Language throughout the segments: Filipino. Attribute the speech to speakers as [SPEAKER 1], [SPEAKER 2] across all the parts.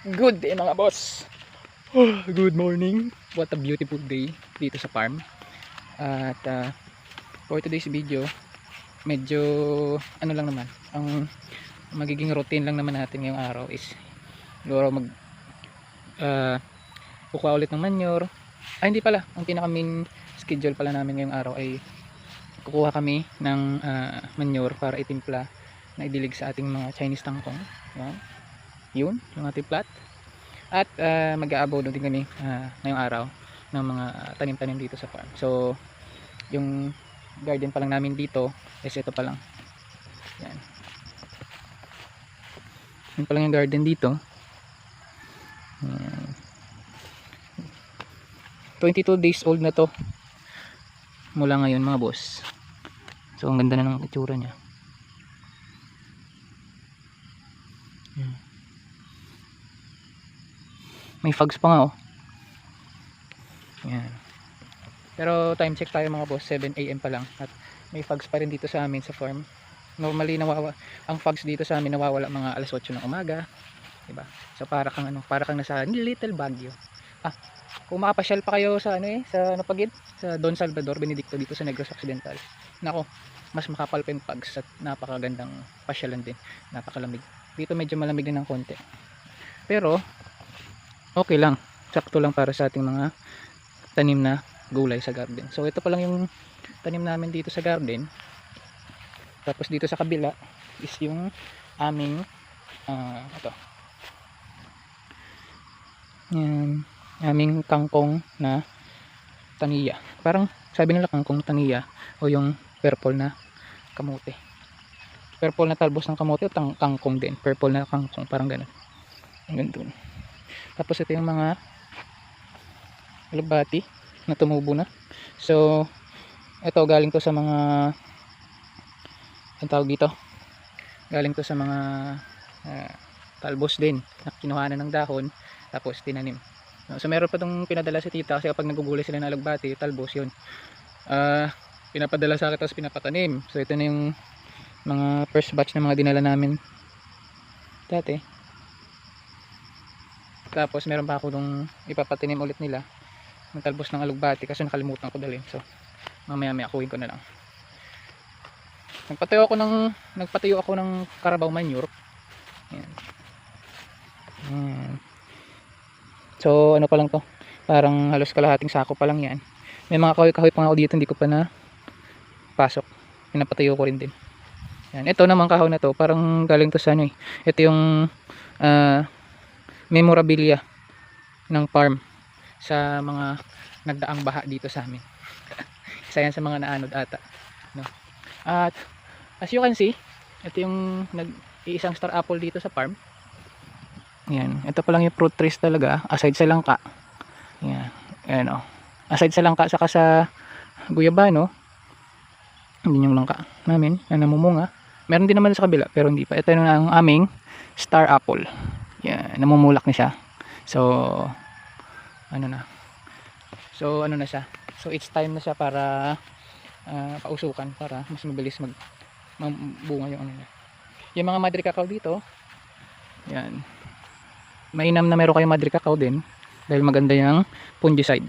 [SPEAKER 1] Good day mga boss. Good morning. What a beautiful day dito sa farm. At for today's video, medyo ano lang naman, ang magiging routine lang naman natin ngayong araw is siguro mag kukuha ulit ng manure. Ay hindi pala, ang pinaka main schedule pala namin ngayong araw ay kukuha kami ng manure para itimpla na idilig sa ating mga Chinese tangkong. Yan. Yun, yung ating plot. At mag-aabono din kami ngayong araw ng mga tanim-tanim dito sa farm. So yung garden pa lang namin dito is ito pa lang. Yan. Yun pa lang yung garden dito. Yan. 22 days old na to mula ngayon mga boss. So ang ganda na ng itsura niya. Yan. May fogs pa nga oh. Yan. Pero time check tayo mga boss, 7 AM pa lang at may fogs pa rin dito sa amin sa farm. Normally ang fogs dito sa amin nawawala mga alas 8 ng umaga, 'di ba? So para kang nasa Little Baguio. Kung makapasyal pa kayo sa sa Pagid, sa Don Salvador, Benedicto dito sa Negros Occidental. Nako, mas makapal pa yung fogs at napakagandang pasyalan din. Napakalamig. Dito medyo malamig din ng konti. Pero okay lang, sakto lang para sa ating mga tanim na gulay sa garden. So ito pa lang yung tanim namin dito sa garden. Tapos dito sa kabila is yung aming ito. Yan, aming kangkong na taniya. Parang sabi nila kangkong taniya o yung purple na kamote. Purple na talbos ng kamote o kangkong din. Purple na kangkong, parang ganun. Hanggang dun. Tapos ito yung mga alubati na tumubo na. So ito galing to sa mga, ang tawag dito, galing to sa mga talbos din na kinuhanan ng dahon tapos tinanim. So meron pa tong pinadala si tita kasi kapag nagugulay sila ng alugbati, talbos yun, pinapadala sa akin tapos pinapatanim. So ito na yung mga first batch na mga dinala namin dati. Tapos meron pa ako nung ipapatinim ulit nila ng talbos ng alugbati kasi nakalimutan ko dalhin. So mamaya kuhin ko na lang. Nagpatayo ako ng Carabao manure. Ayan. So ano pa lang to, parang halos kalahating sako pa lang yan. May mga kahoy pa nga ako dito, hindi ko pa na pasok, pinapatayo ko rin din. Yan. Ito naman kahoy na to parang galing to sa ito yung memorabilia ng farm sa mga nagdaang baha dito sa amin. Isa yan sa mga naanod ata, no? At as you can see, ito yung iisang star apple dito sa farm. Yan, ito pa lang yung fruit trees talaga aside sa langka. Yan, ayan oh. Aside sa langka saka sa guyabano, hindi yung langka namin na namumunga. Meron din naman sa kabila pero hindi pa. Ito na ang aming star apple. Yan, namumulak na siya. So ano na siya. So it's time na siya para pausukan para mas mabilis magbunga yung niya. Yung mga madre cacao dito, yan. Mainam na meron kayong madre cacao din dahil maganda yung fungicide.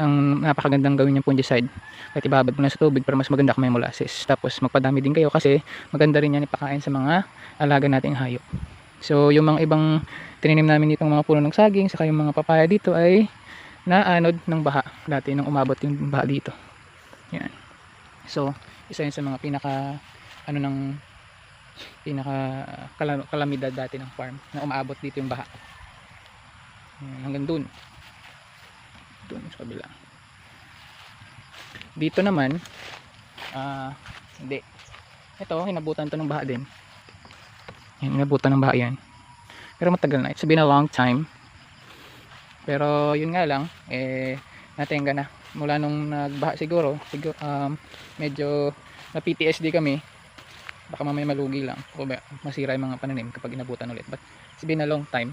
[SPEAKER 1] Ang napakagandang gawin yung fungicide. At ibabad mo na sa tubig para mas maganda kung may molasses. Tapos magpadami din kayo kasi maganda rin yan ipakain sa mga alaga nating hayop. So yung mga ibang tininim namin dito, mga puno ng saging saka yung mga papaya dito ay naanod ng baha dati nung umabot yung baha dito. Yan. So isa yun sa mga pinaka kalamidad dati ng farm na umaabot dito yung baha. Yan, hanggang dun sa kabila. Dito naman hindi, ito hinabutan to ng baha din. Hinabutan ng baha yan. Pero matagal na. It's been a long time. Pero yun nga lang, natenga na. Mula nung nagbaha siguro medyo na PTSD kami. Baka mamaya malugi lang. O masira yung mga pananim kapag inabutan ulit. But it's been a long time.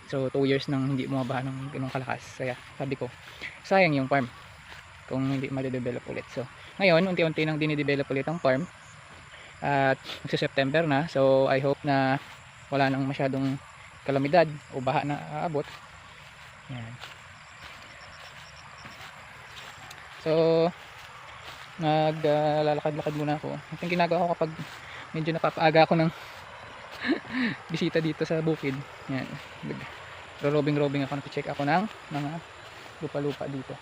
[SPEAKER 1] So 2 years nang hindi bumabaha ng ganung kalakas. Kaya sabi ko, sayang yung farm kung hindi ma-develop ulit. So ngayon, unti-unti nang dinidevelop ulit ang farm. At magsa September na, so I hope na wala nang masyadong kalamidad o baha na aabot. Yan. So naglalakad-lakad muna ako. Ito yung ginagawa ko kapag medyo napapaaga ako ng bisita dito sa bukid. Yan. Robing-robing ako, nag-check ako ng mga lupa-lupa dito.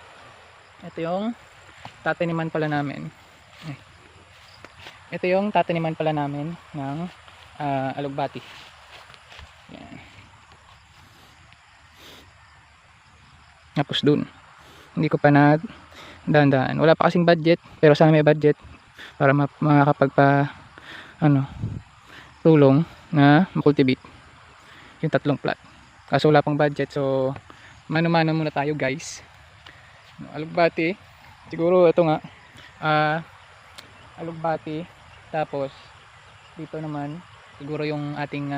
[SPEAKER 1] Ito yung tataniman pala namin. Ito yung tataniman pala namin ng alugbati. Yan. Tapos dun, hindi ko pa na dahan-dahan. Wala pa kasing budget, pero sana may budget para makakapagpa tulong na makultivate yung 3 plat. Kaso wala pang budget, so mano-mano muna tayo guys. Alugbati, siguro ito nga alugbati, tapos dito naman siguro yung ating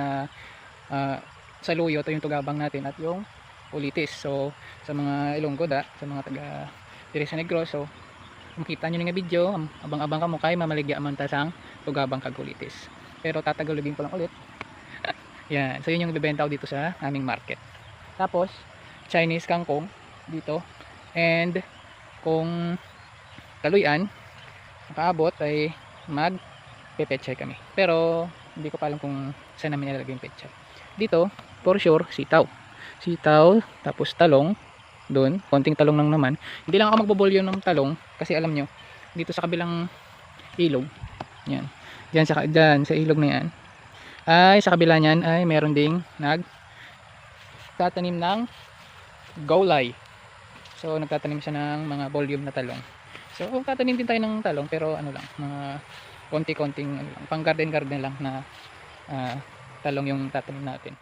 [SPEAKER 1] saluyo, ito yung tugabang natin, at yung ulitis. So sa mga Ilonggo sa mga taga Teresa Negros, so makita nyo nga video, abang-abang ka mo kay mamaligya man tasang tugabang kagulitis. Pero tatagalogin ko lang ulit. Yan, so yun yung bibenta ko dito sa aming market. Tapos Chinese kangkong dito, and kung kaluyan nakaabot ay mag pepechay kami, pero hindi ko pa alam kung saan namin ilalagay yung pechay. Dito for sure sitaw, tapos talong. Doon, konting talong lang naman. Hindi lang ako magbobolyo ng talong kasi alam nyo, dito sa kabilang ilog, yan, dyan sa ilog na yan, ay sa kabila nyan ay meron ding nagtatanim ng gulay. So nagtatanim siya ng mga volume na talong. So tatanim din tayo ng talong, pero ano lang, mga konti-konting pang garden lang na talong yung tatanim natin.